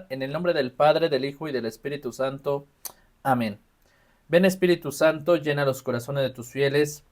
En el nombre del Padre, del Hijo y del Espíritu Santo. Amén. Ven Espíritu Santo, llena los corazones de tus fieles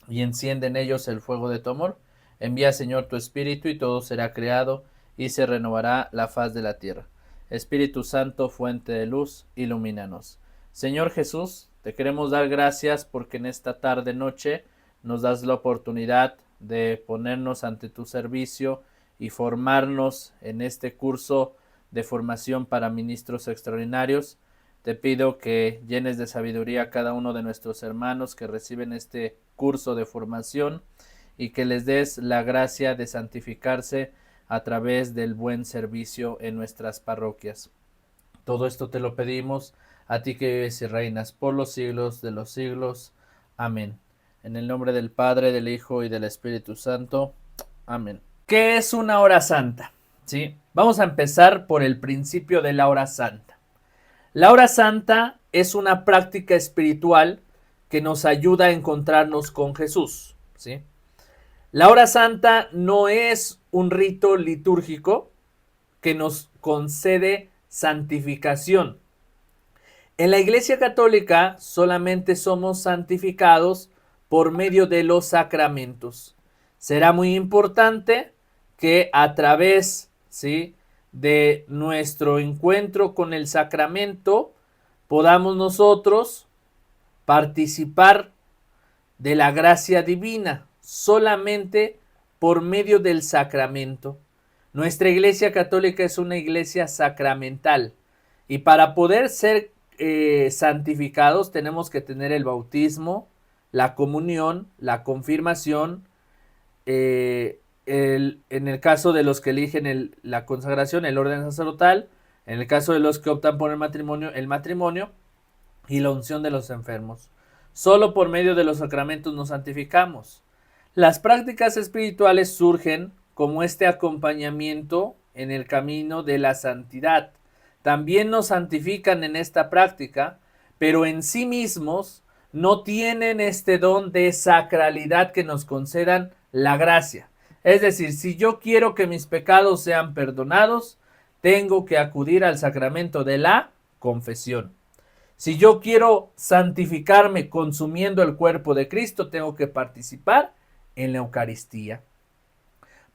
y enciende en ellos el fuego de tu amor. Envía, Señor, tu Espíritu y todo será creado y se renovará la faz de la tierra. Espíritu Santo, fuente de luz, ilumínanos. Señor Jesús, te queremos dar gracias porque en esta tarde noche nos das la oportunidad de ponernos ante tu servicio y formarnos en este curso de formación para ministros extraordinarios. Te pido que llenes de sabiduría a cada uno de nuestros hermanos que reciben este curso de formación y que les des la gracia de santificarse a través del buen servicio en nuestras parroquias. Todo esto te lo pedimos a ti que vives y reinas por los siglos de los siglos. Amén. En el nombre del Padre, del Hijo y del Espíritu Santo. Amén. ¿Qué es una hora santa? ¿Sí? Vamos a empezar por el principio de la hora santa. La hora santa es una práctica espiritual que nos ayuda a encontrarnos con Jesús, ¿sí? La hora santa no es un rito litúrgico que nos concede santificación. En la Iglesia Católica solamente somos santificados por medio de los sacramentos. Será muy importante que a través, ¿sí?, de nuestro encuentro con el sacramento podamos nosotros participar de la gracia divina solamente por medio del sacramento. Nuestra Iglesia Católica es una iglesia sacramental y para poder ser santificados tenemos que tener el bautismo, la comunión, la confirmación, en el caso de los que eligen la consagración, el orden sacerdotal, en el caso de los que optan por el matrimonio y la unción de los enfermos. Solo por medio de los sacramentos nos santificamos. Las prácticas espirituales surgen como este acompañamiento en el camino de la santidad. También nos santifican en esta práctica, pero en sí mismos no tienen este don de sacralidad que nos concedan la gracia. Es decir, si yo quiero que mis pecados sean perdonados, tengo que acudir al sacramento de la confesión. Si yo quiero santificarme consumiendo el cuerpo de Cristo, tengo que participar en la Eucaristía.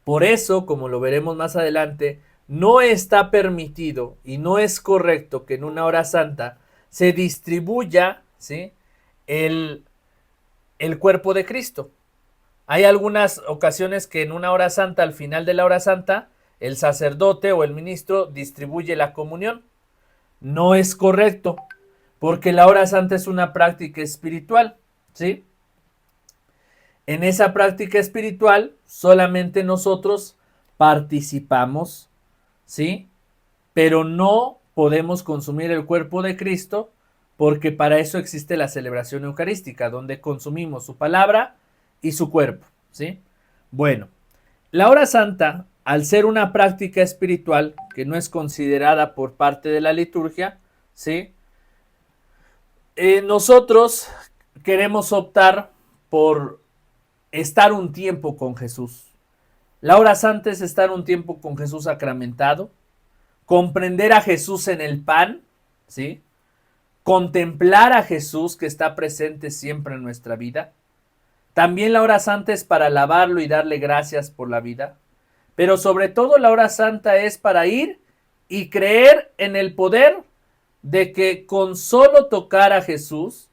Por eso, como lo veremos más adelante, no está permitido y no es correcto que en una hora santa se distribuya, ¿sí?, el cuerpo de Cristo. Hay algunas ocasiones que en una hora santa, al final de la hora santa, el sacerdote o el ministro distribuye la comunión. No es correcto, porque la hora santa es una práctica espiritual, ¿sí? En esa práctica espiritual solamente nosotros participamos, ¿sí? Pero no podemos consumir el cuerpo de Cristo porque para eso existe la celebración eucarística, donde consumimos su palabra y su cuerpo, ¿sí? Bueno, la hora santa, al ser una práctica espiritual que no es considerada por parte de la liturgia, ¿sí?, nosotros queremos optar por estar un tiempo con Jesús. La hora santa es estar un tiempo con Jesús sacramentado, comprender a Jesús en el pan, ¿sí?, contemplar a Jesús que está presente siempre en nuestra vida. También la hora santa es para alabarlo y darle gracias por la vida, pero sobre todo la hora santa es para ir y creer en el poder de que con solo tocar a Jesús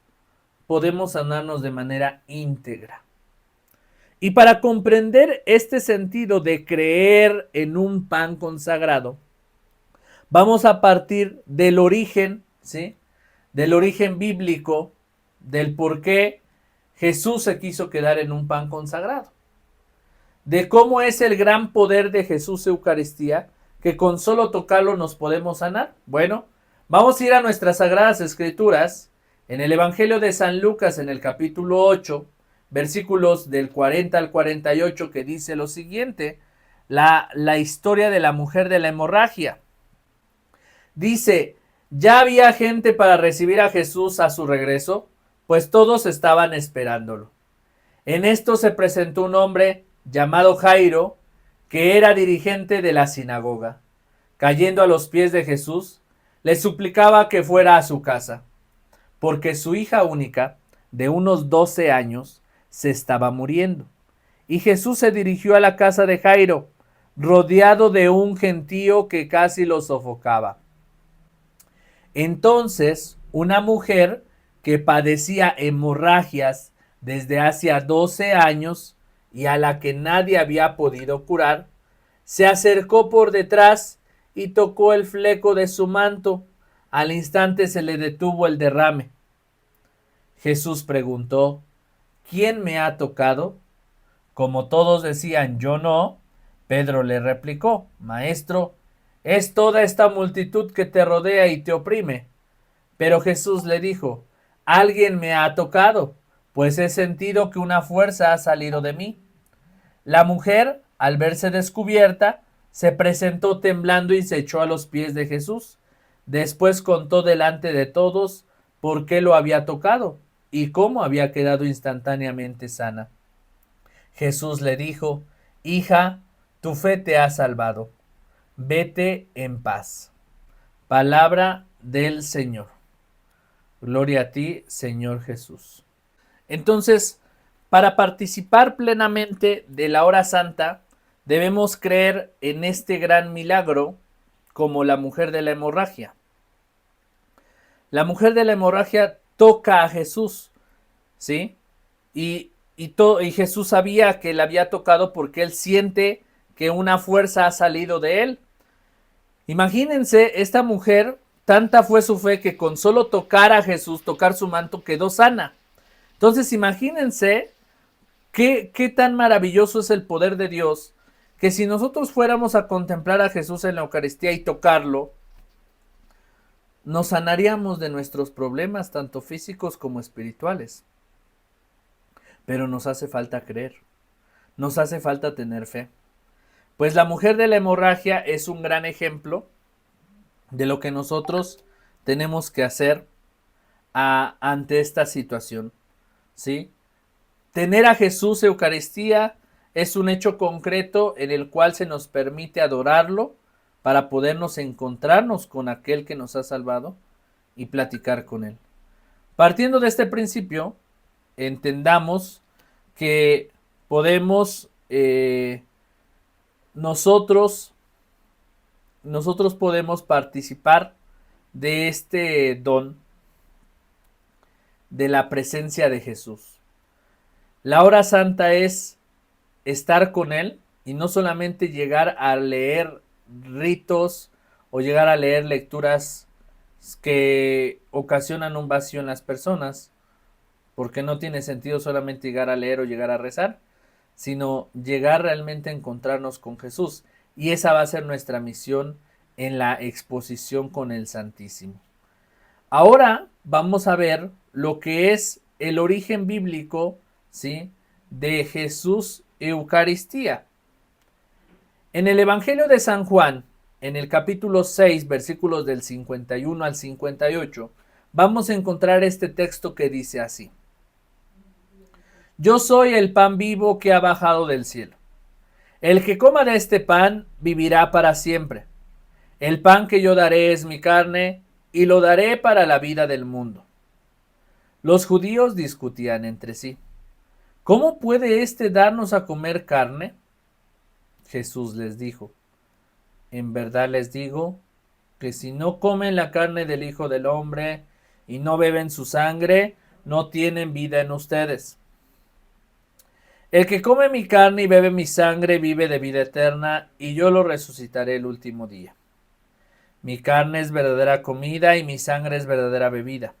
podemos sanarnos de manera íntegra. Y para comprender este sentido de creer en un pan consagrado, vamos a partir del origen, ¿sí?, del origen bíblico, del por qué Jesús se quiso quedar en un pan consagrado, de cómo es el gran poder de Jesús Eucaristía, que con solo tocarlo nos podemos sanar. Bueno, vamos a ir a nuestras Sagradas Escrituras, en el Evangelio de San Lucas, en el capítulo 8, versículos del 40 al 48, que dice lo siguiente, la historia de la mujer de la hemorragia. Dice, ya había gente para recibir a Jesús a su regreso, pues todos estaban esperándolo. En esto se presentó un hombre llamado Jairo, que era dirigente de la sinagoga. Cayendo a los pies de Jesús, le suplicaba que fuera a su casa, porque su hija única, de unos 12 años, se estaba muriendo. Y Jesús se dirigió a la casa de Jairo, rodeado de un gentío que casi lo sofocaba. Entonces, una mujer que padecía hemorragias desde hacía 12 años y a la que nadie había podido curar, se acercó por detrás y tocó el fleco de su manto. Al instante se le detuvo el derrame. Jesús preguntó: ¿Quién me ha tocado? Como todos decían: yo no, Pedro le replicó: Maestro, es toda esta multitud que te rodea y te oprime. Pero Jesús le dijo: alguien me ha tocado, pues he sentido que una fuerza ha salido de mí. La mujer, al verse descubierta, se presentó temblando y se echó a los pies de Jesús. Después contó delante de todos por qué lo había tocado y cómo había quedado instantáneamente sana. Jesús le dijo: hija, tu fe te ha salvado. Vete en paz. Palabra del Señor. Gloria a ti, Señor Jesús. Entonces, para participar plenamente de la hora santa, debemos creer en este gran milagro como la mujer de la hemorragia. La mujer de la hemorragia toca a Jesús, ¿sí? Y Jesús sabía que le había tocado porque él siente que una fuerza ha salido de él. Imagínense, esta mujer, tanta fue su fe que con solo tocar a Jesús, tocar su manto, quedó sana. Entonces imagínense qué tan maravilloso es el poder de Dios, que si nosotros fuéramos a contemplar a Jesús en la Eucaristía y tocarlo, nos sanaríamos de nuestros problemas, tanto físicos como espirituales. Pero nos hace falta creer, nos hace falta tener fe. Pues la mujer de la hemorragia es un gran ejemplo de lo que nosotros tenemos que hacer ante esta situación, ¿sí? Tener a Jesús Eucaristía es un hecho concreto en el cual se nos permite adorarlo para podernos encontrarnos con aquel que nos ha salvado y platicar con él. Partiendo de este principio, entendamos que podemos nosotros podemos participar de este don de la presencia de Jesús. La hora santa es estar con él y no solamente llegar a leer ritos o llegar a leer lecturas que ocasionan un vacío en las personas, porque no tiene sentido solamente llegar a leer o llegar a rezar, sino llegar realmente a encontrarnos con Jesús. Y esa va a ser nuestra misión en la exposición con el Santísimo. Ahora vamos a ver lo que es el origen bíblico, ¿sí?, de Jesús Eucaristía. En el Evangelio de San Juan, en el capítulo 6, versículos del 51 al 58, vamos a encontrar este texto que dice así: yo soy el pan vivo que ha bajado del cielo. El que coma de este pan vivirá para siempre. El pan que yo daré es mi carne, y lo daré para la vida del mundo. Los judíos discutían entre sí: ¿cómo puede éste darnos a comer carne? Jesús les dijo: en verdad les digo que si no comen la carne del Hijo del Hombre y no beben su sangre, no tienen vida en ustedes. El que come mi carne y bebe mi sangre vive de vida eterna, y yo lo resucitaré el último día. Mi carne es verdadera comida y mi sangre es verdadera bebida.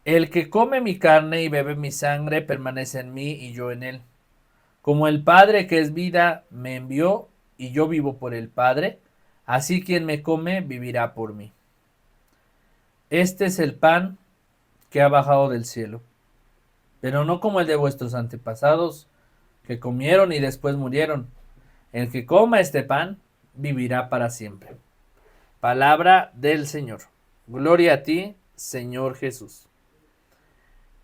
El que come mi carne y bebe mi sangre permanece en mí y yo en él. Como el Padre, que es vida, me envió y yo vivo por el Padre, así quien me come vivirá por mí. Este es el pan que ha bajado del cielo, pero no como el de vuestros antepasados, que comieron y después murieron. El que coma este pan vivirá para siempre. Palabra del Señor. Gloria a ti, Señor Jesús.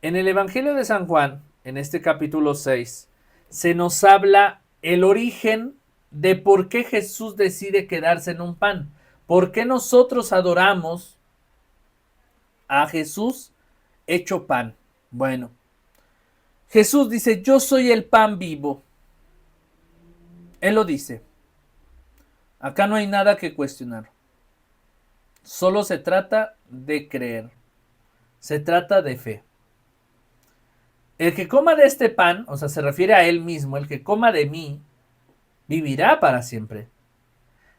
En el Evangelio de San Juan, en este capítulo 6, se nos habla el origen de por qué Jesús decide quedarse en un pan. ¿Por qué nosotros adoramos a Jesús hecho pan? Bueno, Jesús dice, yo soy el pan vivo. Él lo dice. Acá no hay nada que cuestionar. Solo se trata de creer. Se trata de fe. El que coma de este pan, o sea, se refiere a él mismo, el que coma de mí, vivirá para siempre.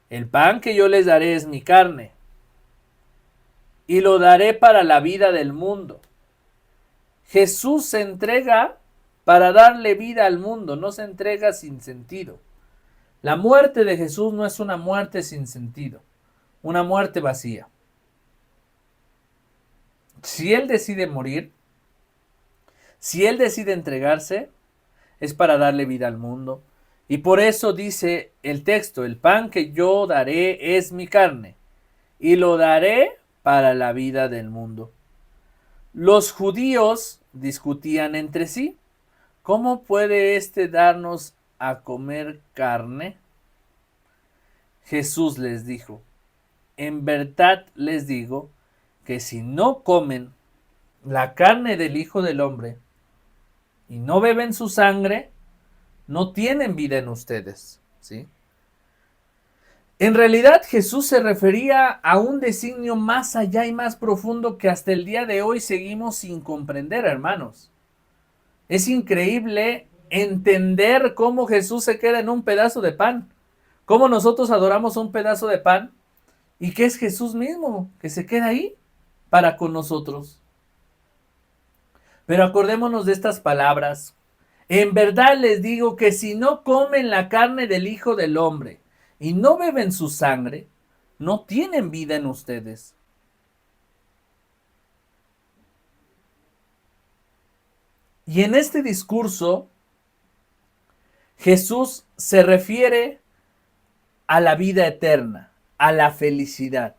El pan que yo les daré es mi carne, y lo daré para la vida del mundo. Jesús se entrega para darle vida al mundo, no se entrega sin sentido. La muerte de Jesús no es una muerte sin sentido, una muerte vacía. Si Él decide morir, si Él decide entregarse, es para darle vida al mundo. Y por eso dice el texto, el pan que yo daré es mi carne, y lo daré para la vida del mundo. Los judíos discutían entre sí, ¿cómo puede éste darnos a comer carne? Jesús les dijo, en verdad les digo que si no comen la carne del Hijo del Hombre y no beben su sangre, no tienen vida en ustedes, ¿sí? En realidad Jesús se refería a un designio más allá y más profundo que hasta el día de hoy seguimos sin comprender, hermanos. Es increíble entender cómo Jesús se queda en un pedazo de pan, cómo nosotros adoramos un pedazo de pan y que es Jesús mismo que se queda ahí para con nosotros. Pero acordémonos de estas palabras. En verdad les digo que si no comen la carne del Hijo del Hombre y no beben su sangre, no tienen vida en ustedes. Y en este discurso, Jesús se refiere a la vida eterna, a la felicidad.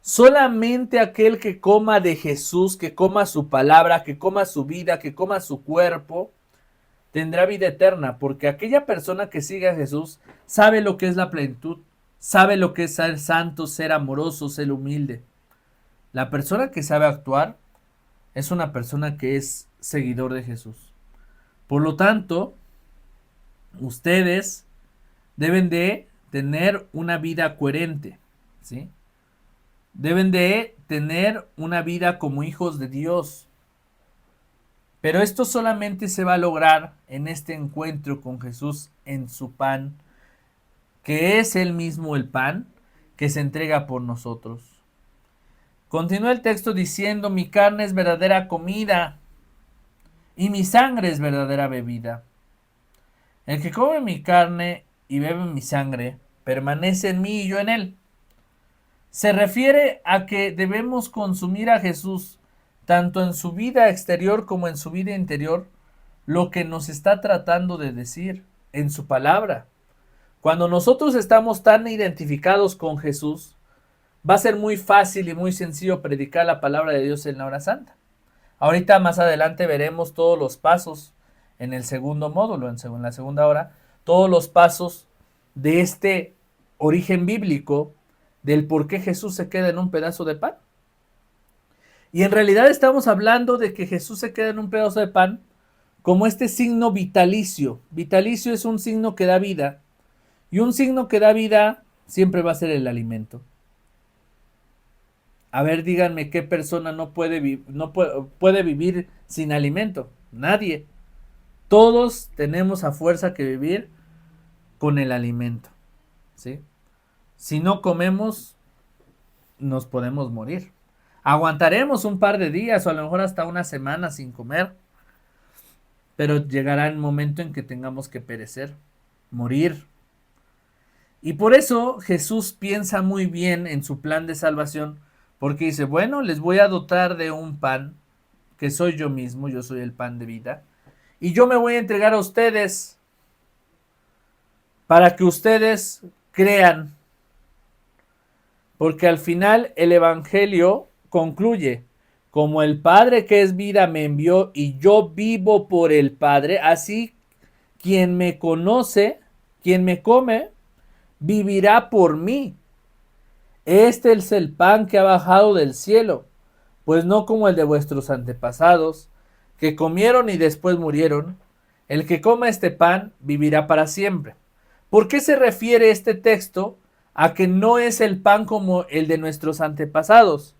Solamente aquel que coma de Jesús, que coma su palabra, que coma su vida, que coma su cuerpo, tendrá vida eterna, porque aquella persona que sigue a Jesús sabe lo que es la plenitud, sabe lo que es ser santo, ser amoroso, ser humilde. La persona que sabe actuar es una persona que es seguidor de Jesús. Por lo tanto, ustedes deben de tener una vida coherente, ¿sí? Deben de tener una vida como hijos de Dios. Pero esto solamente se va a lograr en este encuentro con Jesús en su pan, que es él mismo el pan que se entrega por nosotros. Continúa el texto diciendo, mi carne es verdadera comida y mi sangre es verdadera bebida. El que come mi carne y bebe mi sangre permanece en mí y yo en él. Se refiere a que debemos consumir a Jesús tanto en su vida exterior como en su vida interior, lo que nos está tratando de decir en su palabra. Cuando nosotros estamos tan identificados con Jesús, va a ser muy fácil y muy sencillo predicar la palabra de Dios en la hora santa. Ahorita más adelante veremos todos los pasos en el segundo módulo, en la segunda hora, todos los pasos de este origen bíblico del por qué Jesús se queda en un pedazo de pan. Y en realidad estamos hablando de que Jesús se queda en un pedazo de pan como este signo vitalicio. Vitalicio es un signo que da vida. Y un signo que da vida siempre va a ser el alimento. A ver, díganme qué persona no puede vivir sin alimento. Nadie. Todos tenemos a fuerza que vivir con el alimento, ¿sí? Si no comemos, nos podemos morir. Aguantaremos un par de días o a lo mejor hasta una semana sin comer, pero llegará el momento en que tengamos que perecer, morir. Y por eso Jesús piensa muy bien en su plan de salvación, porque dice, bueno, les voy a dotar de un pan, que soy yo mismo, yo soy el pan de vida, y yo me voy a entregar a ustedes para que ustedes crean, porque al final el evangelio concluye, como el Padre que es vida me envió y yo vivo por el Padre, así quien me conoce Quien me come, vivirá por mí. Este es el pan que ha bajado del cielo, pues no como el de vuestros antepasados, que comieron y después murieron. El que coma este pan vivirá para siempre. ¿Por qué se refiere este texto a que no es el pan como el de nuestros antepasados?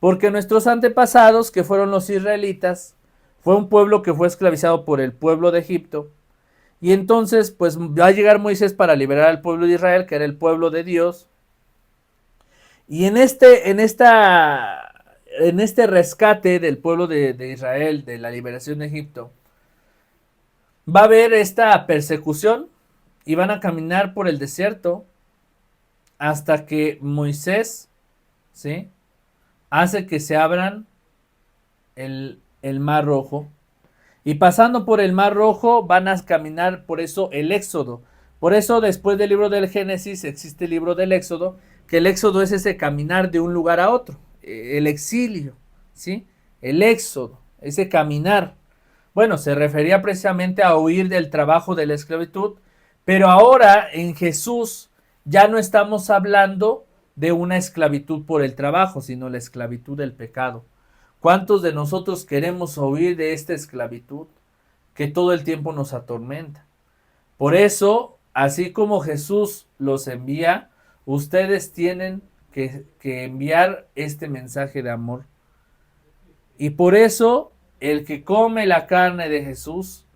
Porque nuestros antepasados, que fueron los israelitas, fue un pueblo que fue esclavizado por el pueblo de Egipto. Y entonces, pues va a llegar Moisés para liberar al pueblo de Israel, que era el pueblo de Dios. Y en este rescate del pueblo de Israel, de la liberación de Egipto, va a haber esta persecución y van a caminar por el desierto hasta que Moisés, ¿sí?, hace que se abran el mar rojo. Y pasando por el mar rojo van a caminar, por eso el éxodo. Por eso después del libro del Génesis existe el libro del éxodo, que el éxodo es ese caminar de un lugar a otro, el exilio, ¿sí? El éxodo, ese caminar. Bueno, se refería precisamente a huir del trabajo de la esclavitud, pero ahora en Jesús ya no estamos hablando de una esclavitud por el trabajo, sino la esclavitud del pecado. ¿Cuántos de nosotros queremos huir de esta esclavitud que todo el tiempo nos atormenta? Por eso, así como Jesús los envía, ustedes tienen que enviar este mensaje de amor. Y por eso, el que come la carne de Jesús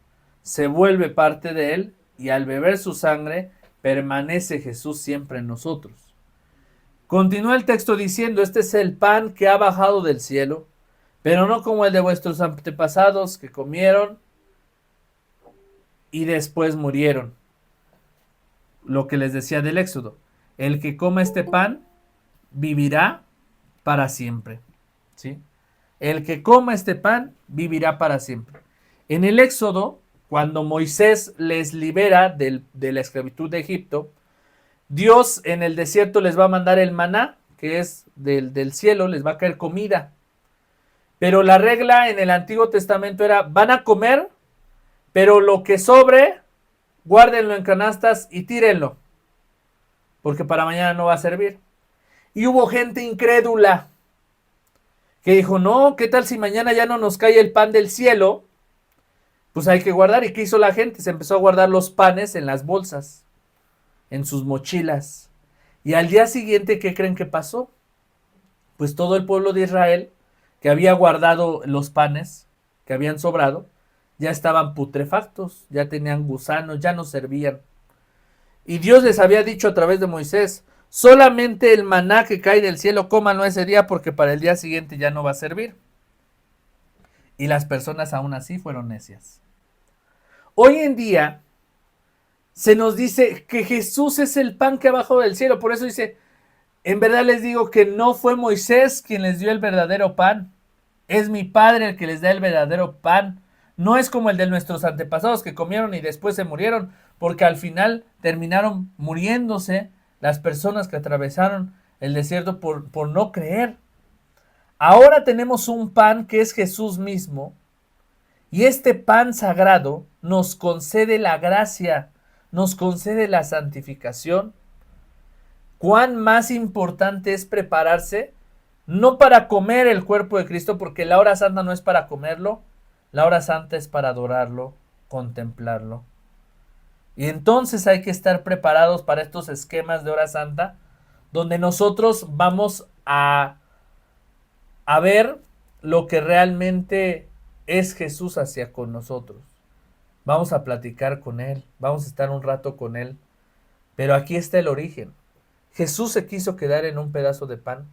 se vuelve parte de él, y al beber su sangre permanece Jesús siempre en nosotros. Continúa el texto diciendo: este es el pan que ha bajado del cielo, pero no como el de vuestros antepasados, que comieron y después murieron. Lo que les decía del Éxodo: el que coma este pan vivirá para siempre, ¿sí? El que coma este pan vivirá para siempre. En el Éxodo, cuando Moisés les libera de la esclavitud de Egipto, Dios en el desierto les va a mandar el maná, que es del cielo, les va a caer comida. Pero la regla en el Antiguo Testamento era: van a comer, pero lo que sobre, guárdenlo en canastas y tírenlo, porque para mañana no va a servir. Y hubo gente incrédula que dijo: no, ¿qué tal si mañana ya no nos cae el pan del cielo? Pues hay que guardar. ¿Y qué hizo la gente? Se empezó a guardar los panes en las bolsas, en sus mochilas. Y al día siguiente, ¿qué creen que pasó? Pues todo el pueblo de Israel, que había guardado los panes que habían sobrado, ya estaban putrefactos, ya tenían gusanos, ya no servían. Y Dios les había dicho a través de Moisés: solamente el maná que cae del cielo, cómanlo ese día, porque para el día siguiente ya no va a servir. Y las personas aún así fueron necias. Hoy en día se nos dice que Jesús es el pan que ha bajado del cielo. Por eso dice: en verdad les digo que no fue Moisés quien les dio el verdadero pan. Es mi Padre el que les da el verdadero pan. No es como el de nuestros antepasados, que comieron y después se murieron, porque al final terminaron muriéndose las personas que atravesaron el desierto por no creer. Ahora tenemos un pan que es Jesús mismo, y este pan sagrado nos concede la gracia, nos concede la santificación. ¿Cuán más importante es prepararse? No para comer el cuerpo de Cristo, porque la hora santa no es para comerlo, la hora santa es para adorarlo, contemplarlo. Y entonces hay que estar preparados para estos esquemas de hora santa, donde nosotros vamos a ver lo que realmente es Jesús hacia con nosotros. Vamos a platicar con Él, vamos a estar un rato con Él. Pero aquí está el origen. Jesús se quiso quedar en un pedazo de pan,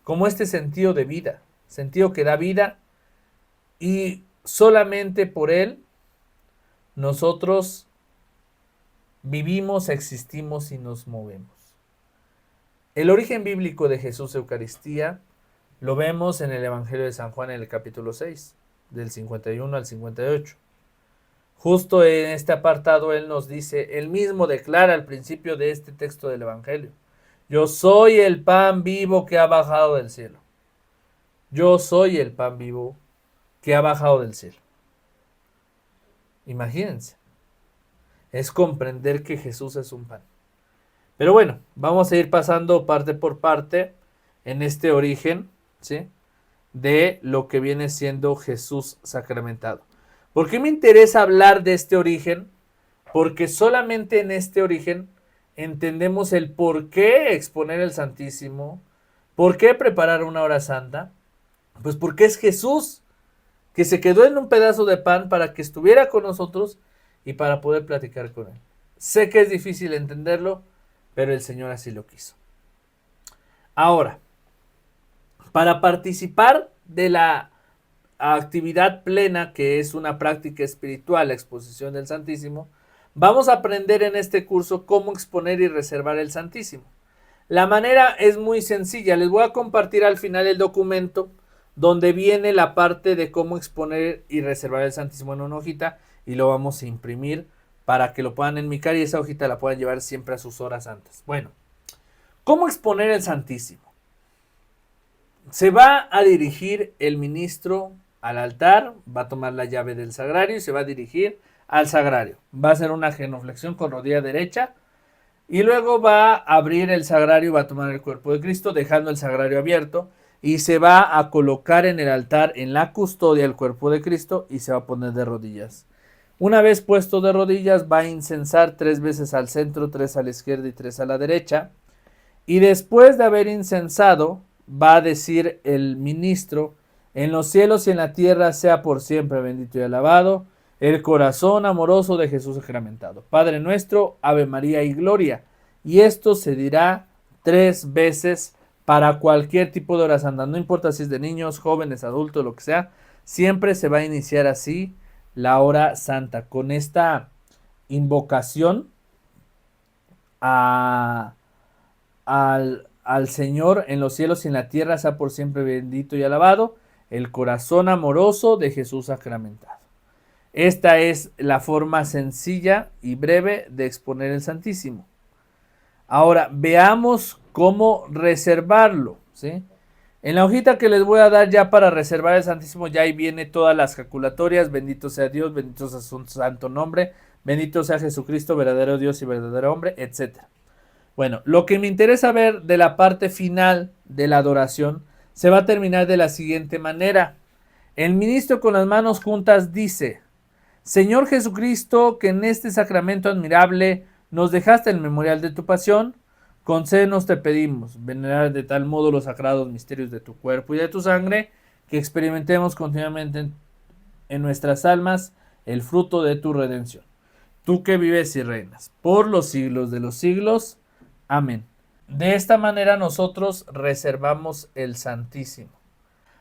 como este sentido de vida, sentido que da vida, y solamente por Él nosotros vivimos, existimos y nos movemos. El origen bíblico de Jesús Eucaristía lo vemos en el Evangelio de San Juan en el capítulo 6, del 51 al 58. Justo en este apartado Él nos dice, Él mismo declara al principio de este texto del Evangelio: yo soy el pan vivo que ha bajado del cielo. Yo soy el pan vivo que ha bajado del cielo. Imagínense. es comprender que Jesús es un pan. Pero bueno, vamos a ir pasando parte por parte en este origen, ¿sí?, de lo que viene siendo Jesús sacramentado. ¿Por qué me interesa hablar de este origen? Porque solamente en este origen entendemos el por qué exponer el Santísimo, por qué preparar una hora santa. Pues porque es Jesús que se quedó en un pedazo de pan para que estuviera con nosotros y para poder platicar con él. Sé que es difícil entenderlo, pero el Señor así lo quiso. Ahora, para participar de la actividad plena, que es una práctica espiritual, la exposición del Santísimo, vamos a aprender en este curso cómo exponer y reservar el Santísimo. La manera es muy sencilla. Les voy a compartir al final el documento donde viene la parte de cómo exponer y reservar el Santísimo en una hojita, y lo vamos a imprimir para que lo puedan enmicar y esa hojita la puedan llevar siempre a sus horas santas. Bueno, ¿cómo exponer el Santísimo? Se va a dirigir el ministro al altar, va a tomar la llave del sagrario y se va a dirigir al sagrario. Va a hacer una genuflexión con rodilla derecha y luego va a abrir el sagrario y va a tomar el cuerpo de Cristo, dejando el sagrario abierto, y se va a colocar en el altar, en la custodia, el cuerpo de Cristo, y se va a poner de rodillas. Una vez puesto de rodillas, va a incensar 3 veces al centro, 3 a la izquierda y 3 a la derecha. Y después de haber incensado, va a decir el ministro: en los cielos y en la tierra sea por siempre bendito y alabado el corazón amoroso de Jesús sacramentado. Padre nuestro, Ave María y Gloria. Y esto se dirá 3 veces para cualquier tipo de hora santa. No importa si es de niños, jóvenes, adultos, lo que sea. Siempre se va a iniciar así la hora santa, con esta invocación al Señor: en los cielos y en la tierra sea por siempre bendito y alabado el corazón amoroso de Jesús sacramentado. Esta es la forma sencilla y breve de exponer el Santísimo. Ahora veamos cómo reservarlo, ¿sí? En la hojita que les voy a dar ya para reservar el Santísimo, ya ahí viene todas las jaculatorias: bendito sea Dios, bendito sea su santo nombre, bendito sea Jesucristo, verdadero Dios y verdadero hombre, etc. Bueno, lo que me interesa ver de la parte final de la adoración se va a terminar de la siguiente manera. El ministro con las manos juntas dice: Señor Jesucristo, que en este sacramento admirable nos dejaste el memorial de tu pasión, concédenos, te pedimos, venerar de tal modo los sagrados misterios de tu cuerpo y de tu sangre, que experimentemos continuamente en nuestras almas el fruto de tu redención. Tú que vives y reinas por los siglos de los siglos. Amén. De esta manera nosotros reservamos el Santísimo.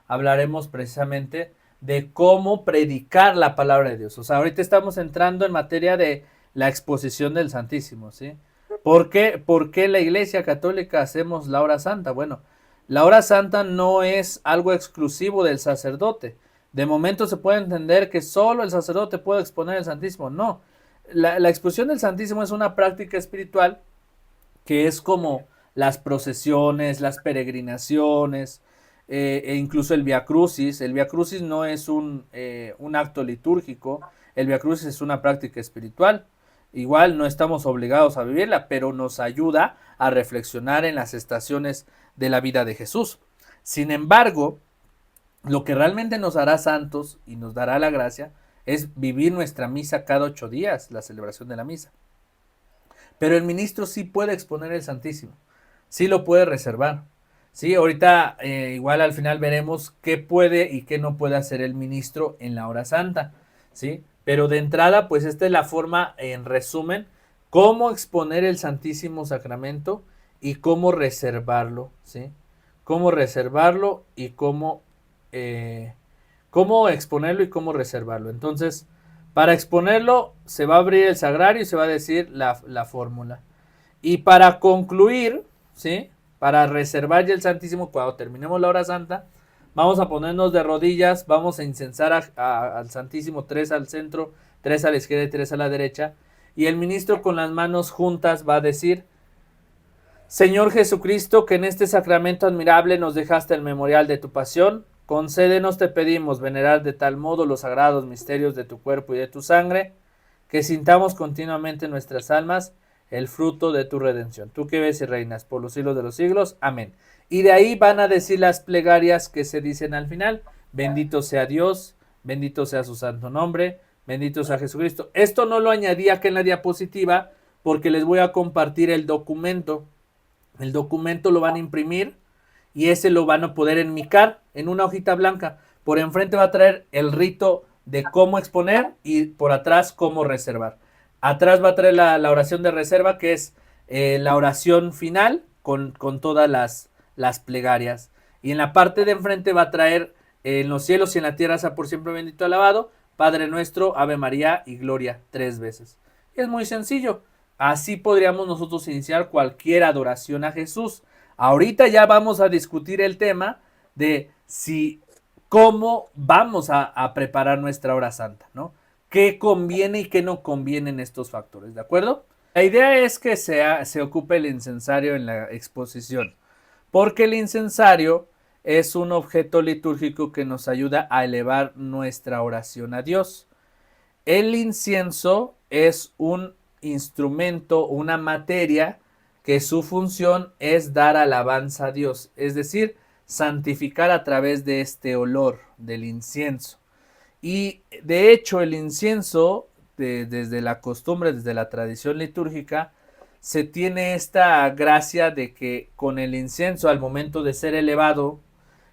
Hablaremos precisamente de cómo predicar la palabra de Dios. O sea, ahorita estamos entrando en materia de la exposición del Santísimo, ¿sí? ¿Por qué la Iglesia Católica hacemos la hora santa? Bueno, la hora santa no es algo exclusivo del sacerdote. De momento se puede entender que solo el sacerdote puede exponer el Santísimo. No, la exposición del Santísimo es una práctica espiritual que es como las procesiones, las peregrinaciones, e incluso el Vía Crucis. El Vía Crucis no es un acto litúrgico, el Vía Crucis es una práctica espiritual. Igual no estamos obligados a vivirla, pero nos ayuda a reflexionar en las estaciones de la vida de Jesús. Sin embargo, lo que realmente nos hará santos y nos dará la gracia es vivir nuestra misa cada 8 días, la celebración de la misa. Pero el ministro sí puede exponer el Santísimo, sí lo puede reservar. Sí, ahorita igual al final veremos qué puede y qué no puede hacer el ministro en la hora santa, ¿sí? Pero de entrada, pues esta es la forma, en resumen, cómo exponer el Santísimo Sacramento y cómo reservarlo, ¿sí? Cómo reservarlo y cómo exponerlo y cómo reservarlo. Entonces, para exponerlo se va a abrir el sagrario y se va a decir la fórmula. Y para concluir, ¿sí?, para reservar ya el Santísimo, cuando terminemos la hora santa, vamos a ponernos de rodillas, vamos a incensar al Santísimo 3 al centro, 3 a la izquierda y 3 a la derecha. Y el ministro con las manos juntas va a decir: Señor Jesucristo, que en este sacramento admirable nos dejaste el memorial de tu pasión, concédenos, te pedimos, venerar de tal modo los sagrados misterios de tu cuerpo y de tu sangre, que sintamos continuamente en nuestras almas el fruto de tu redención. Tú que ves y reinas por los siglos de los siglos. Amén. Y de ahí van a decir las plegarias que se dicen al final. Bendito sea Dios, bendito sea su santo nombre, bendito sea Jesucristo. Esto no lo añadí acá en la diapositiva porque les voy a compartir el documento. El documento lo van a imprimir y ese lo van a poder enmicar en una hojita blanca. Por enfrente va a traer el rito de cómo exponer y por atrás cómo reservar. Atrás va a traer la oración de reserva, que es la oración final con todas las plegarias. Y en la parte de enfrente va a traer en los cielos y en la tierra sea por siempre bendito alabado, Padre nuestro, Ave María y Gloria 3 veces. Es muy sencillo. Así podríamos nosotros iniciar cualquier adoración a Jesús. Ahorita ya vamos a discutir el tema de si cómo vamos a preparar nuestra hora santa, ¿no? ¿Qué conviene y qué no conviene en estos factores? ¿De acuerdo? La idea es que se ocupe el incensario en la exposición, porque el incensario es un objeto litúrgico que nos ayuda a elevar nuestra oración a Dios. El incienso es un instrumento, una materia que su función es dar alabanza a Dios, es decir, santificar a través de este olor del incienso. Y de hecho el incienso, desde la costumbre, desde la tradición litúrgica, se tiene esta gracia de que con el incienso al momento de ser elevado,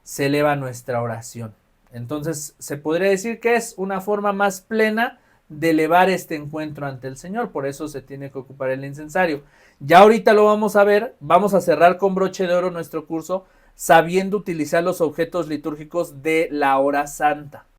se eleva nuestra oración. Entonces se podría decir que es una forma más plena de elevar este encuentro ante el Señor, por eso se tiene que ocupar el incensario. Ya ahorita lo vamos a ver, vamos a cerrar con broche de oro nuestro curso, sabiendo utilizar los objetos litúrgicos de la hora santa.